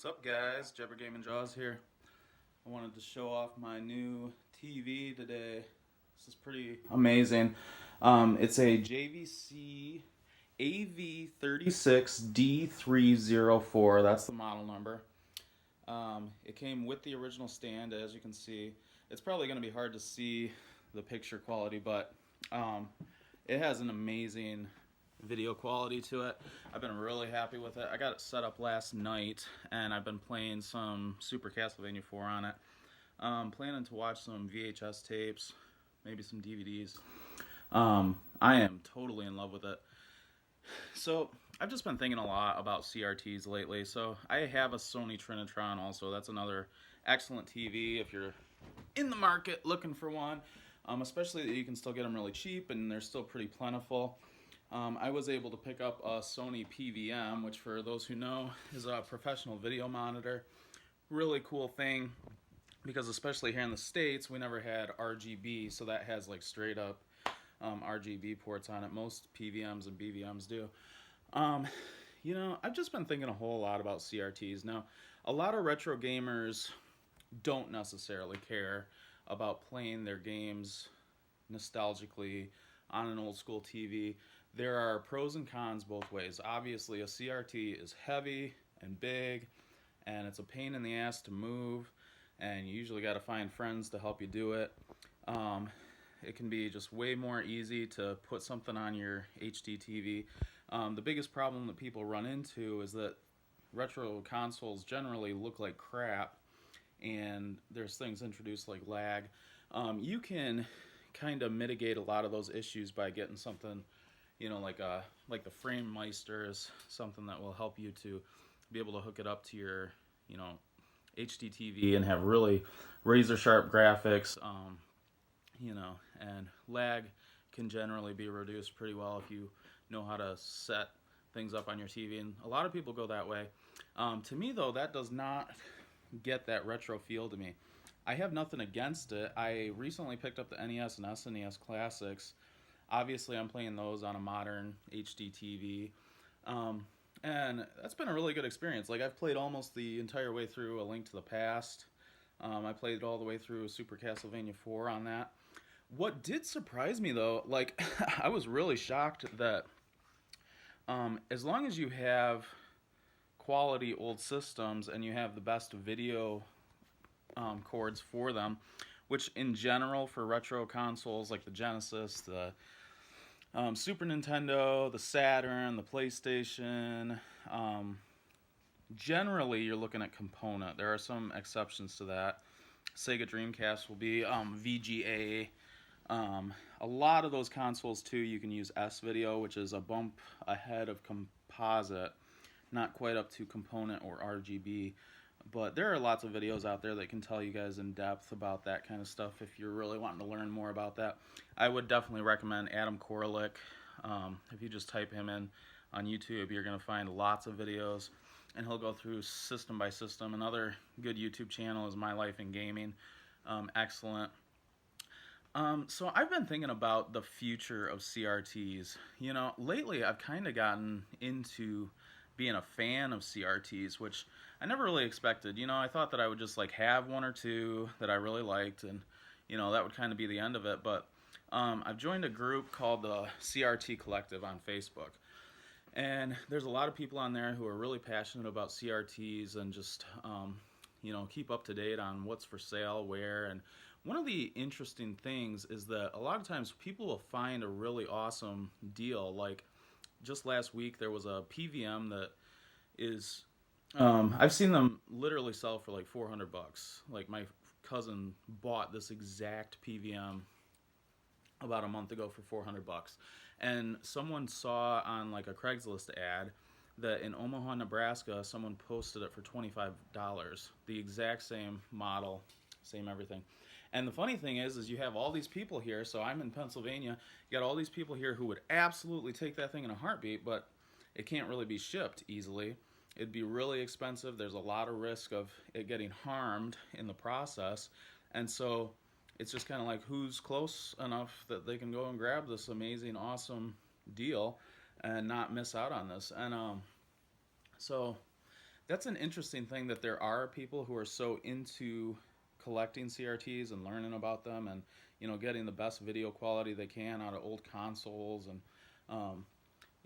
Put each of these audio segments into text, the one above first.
What's up, guys? Jebber Game & Jaws here. I wanted to show off my new TV today. This is pretty amazing. It's a JVC AV36D304. That's the model number. It came with the original stand, as you can see. It's probably going to be hard to see the picture quality, but it has an amazing video quality to it. I've been really happy with it. I got it set up last night and I've been playing some Super Castlevania 4 on it. Planning to watch some VHS tapes, maybe some DVDs. I am totally in love with it. So I've just been thinking a lot about CRTs lately. So I have a Sony Trinitron also. That's another excellent TV if you're in the market looking for one. Especially that you can still get them really cheap and they're still pretty plentiful. I was able to pick up a Sony PVM, which for those who know is a professional video monitor. Really cool thing because especially here in the States we never had RGB, so that has like straight up RGB ports on it. Most PVMs and BVMs do. You know, I've just been thinking a whole lot about CRTs. Now, a lot of retro gamers don't necessarily care about playing their games nostalgically on an old school TV. There are pros and cons both ways. Obviously, a CRT is heavy and big, and it's a pain in the ass to move, and you usually got to find friends to help you do it. It can be just way more easy to put something on your HD TV. The biggest problem that people run into is that retro consoles generally look like crap, and there's things introduced like lag. You can kind of mitigate a lot of those issues by getting something, you know, like the Frame Meister is something that will help you to be able to hook it up to your, you know, HD TV and have really razor sharp graphics, you know, and lag can generally be reduced pretty well if you know how to set things up on your TV, and a lot of people go that way. To me though, that does not get that retro feel to me. I have nothing against it. I recently picked up the NES and SNES Classics. Obviously, I'm playing those on a modern HD TV, and that's been a really good experience. Like, I've played almost the entire way through A Link to the Past. I played all the way through Super Castlevania 4 on that. What did surprise me, though, like, I was really shocked that as long as you have quality old systems and you have the best video cords for them, which in general for retro consoles like the Genesis, the Super Nintendo, the Saturn, the PlayStation, generally you're looking at component. There are some exceptions to that. Sega Dreamcast will be VGA. A lot of those consoles too, you can use S-Video, which is a bump ahead of composite, not quite up to component or RGB. But there are lots of videos out there that can tell you guys in depth about that kind of stuff if you're really wanting to learn more about that. I would definitely recommend Adam Koralik. If you just type him in on YouTube, you're going to find lots of videos, and he'll go through system by system. Another good YouTube channel is My Life in Gaming. Excellent. So I've been thinking about the future of CRTs. You know, lately I've kind of gotten into being a fan of CRTs, which I never really expected. You know, I thought that I would just like have one or two that I really liked, and you know, that would kind of be the end of it. But I've joined a group called the CRT Collective on Facebook, and there's a lot of people on there who are really passionate about CRTs and just you know, keep up to date on what's for sale, where. And one of the interesting things is that a lot of times people will find a really awesome deal. Like just last week there was a PVM that is I've seen them literally sell for like $400. Like my cousin bought this exact PVM about a month ago for $400, and someone saw on like a Craigslist ad that in Omaha, Nebraska, someone posted it for $25. The exact same model, same everything. And the funny thing is you have all these people here. So I'm in Pennsylvania. You got all these people here who would absolutely take that thing in a heartbeat, but it can't really be shipped easily. It'd be really expensive. There's a lot of risk of it getting harmed in the process. And so it's just kind of like who's close enough that they can go and grab this amazing, awesome deal and not miss out on this. And so That's an interesting thing, that there are people who are so into collecting CRTs and learning about them, and getting the best video quality they can out of old consoles, and um,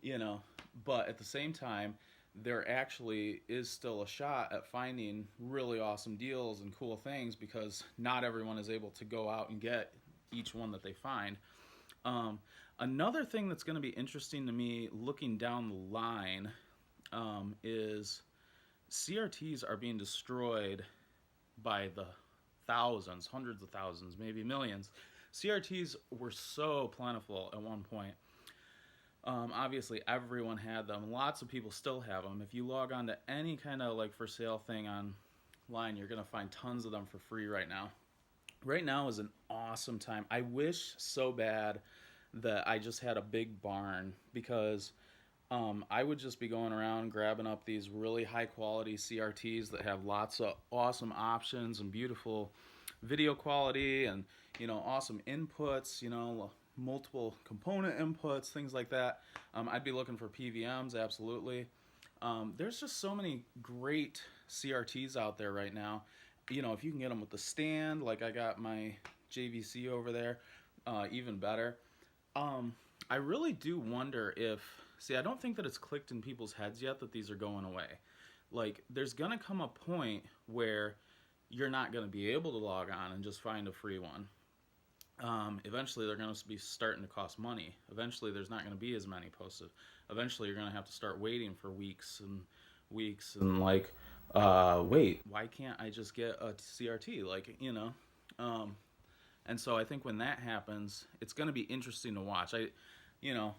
you know but at the same time, there actually is still a shot at finding really awesome deals and cool things, because not everyone is able to go out and get each one that they find. um, Another thing that's going to be interesting to me looking down the line, is CRTs are being destroyed by the thousands, hundreds of thousands, maybe millions. CRTs were so plentiful at one point. Obviously, everyone had them. Lots of people still have them. If you log on to any kind of like for sale thing online, you're going to find tons of them for free right now. Right now is an awesome time. I wish so bad that I just had a big barn, because I would just be going around grabbing up these really high quality CRTs that have lots of awesome options and beautiful video quality, and awesome inputs, multiple component inputs, things like that. I'd be looking for PVMs, absolutely. There's just so many great CRTs out there right now. If you can get them with the stand, like I got my JVC over there, even better. I really do wonder if, see, I don't think that it's clicked in people's heads yet that these are going away. Like, there's gonna come a point where you're not gonna be able to log on and just find a free one. Eventually they're going to be starting to cost money. Eventually there's not going to be as many posted. Eventually you're going to have to start waiting for weeks and weeks, and like, wait, why can't I just get a CRT? Like, and so I think when that happens, it's going to be interesting to watch. You know,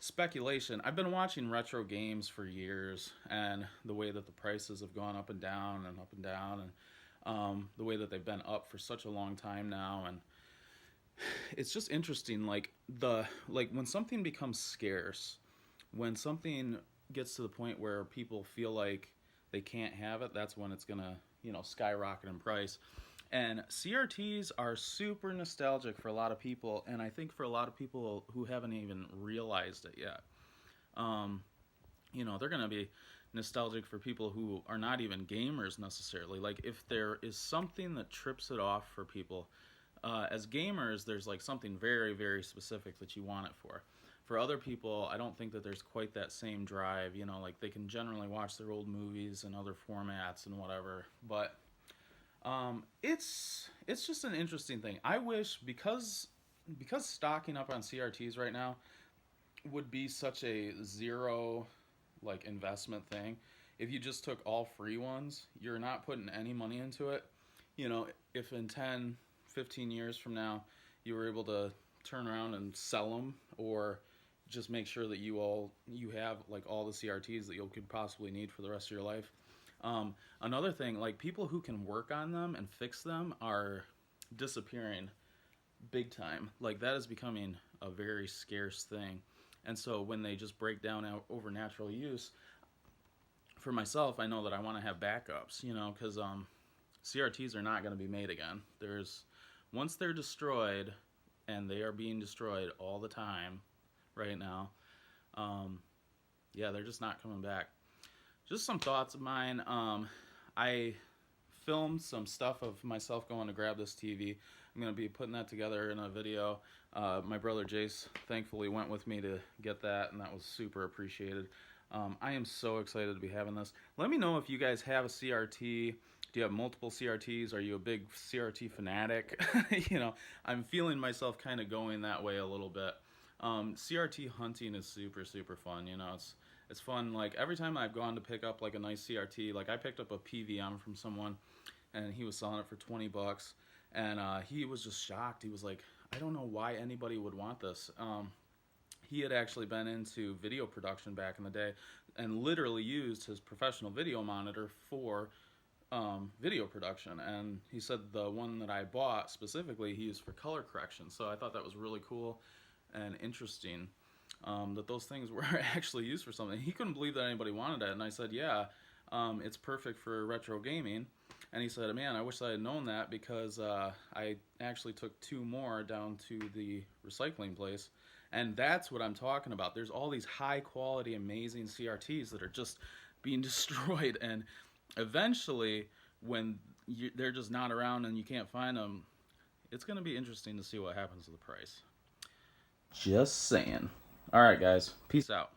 Speculation. I've been watching retro games for years, and the way that the prices have gone up and down and up and down, and the way that they've been up for such a long time now, and it's just interesting, like when something becomes scarce, when something gets to the point where people feel like they can't have it, that's when it's gonna skyrocket in price. And CRTs are super nostalgic for a lot of people, and I think for a lot of people who haven't even realized it yet. They're gonna be nostalgic for people who are not even gamers necessarily. Like, if there is something that trips it off for people, as gamers, there's like something very, very specific that you want it for. For other people, I don't think that there's quite that same drive. Like, they can generally watch their old movies and other formats and whatever. But it's just an interesting thing. I wish, because stocking up on CRTs right now would be such a zero like investment thing. If you just took all free ones, you're not putting any money into it. If in 10, 15 years from now you were able to turn around and sell them, or just make sure that you have like all the CRTs that you could possibly need for the rest of your life. Another thing, like, people who can work on them and fix them are disappearing big time. Like, that is becoming a very scarce thing. And so when they just break down over natural use, for myself, I know that I want to have backups, because CRTs are not going to be made again. Once they're destroyed, and they are being destroyed all the time right now, yeah, they're just not coming back. Just some thoughts of mine. I filmed some stuff of myself going to grab this TV. I'm going to be putting that together in a video. My brother Jace thankfully went with me to get that, and that was super appreciated. I am so excited to be having this. Let me know if you guys have a CRT. Do you have multiple CRTs? Are you a big CRT fanatic? I'm feeling myself kind of going that way a little bit. CRT hunting is super, super fun. It's fun. Like, every time I've gone to pick up like a nice CRT, like I picked up a PVM from someone, and he was selling it for $20, and he was just shocked. He was like, I don't know why anybody would want this. He had actually been into video production back in the day, and literally used his professional video monitor for video production. And he said the one that I bought specifically he used for color correction. So I thought that was really cool and interesting. That those things were actually used for something. He couldn't believe that anybody wanted it, and I said, yeah, it's perfect for retro gaming. And he said, man, I wish I had known that, because I actually took 2 more down to the recycling place. And that's what I'm talking about. There's all these high quality, amazing CRTs that are just being destroyed, and eventually when they're just not around and you can't find them, it's going to be interesting to see what happens to the price. Just saying. All right, guys. Peace out.